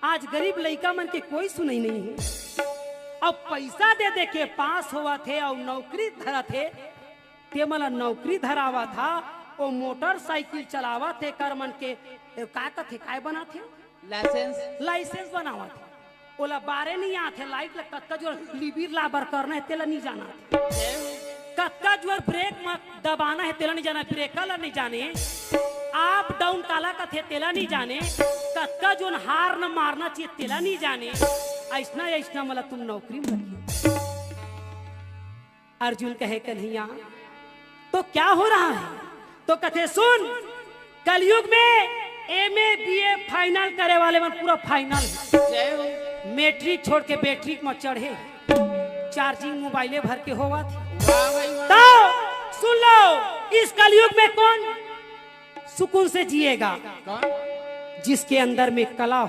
आज गरीब लड़का मन के कोई सुनई नहीं है। अब पैसा दे दे के पास हुआ थे और नौकरी धरा थे, ते मला नौकरी धरावा था, वो मोटरसाइकिल चलावा थे, कर मन के का थे काय बना थे, लाइसेंस बनावा थे। ओला बारे नहीं आते लाइट लग कत्का जो लिबिर लाबर करना है तेला नहीं जाना, कत्का जो ब्रेक दबाना है तेला नहीं जाना, ब्रेक नहीं जाने, आप डाउन काला का थे तेला नहीं जाने, कत्का जो हार न मारना चाहिए तेला नहीं जाने। ऐसना ऐसना मला तुम नौकरी में रखिए। अर्जुन कहे कन्हैया तो क्या हो रहा है? तो कथे सुन, कलयुग में एमए बीए फाइनल करे वाले मन पूरा फाइनल, मैट्रिक छोड़ के बैट्रिक में चढ़े, चार्जिंग मोबाइले भर के होवा थे। तो सुन लो, इस कलयुग में कौन सुकून से जिएगा? जिसके अंदर में कला हो।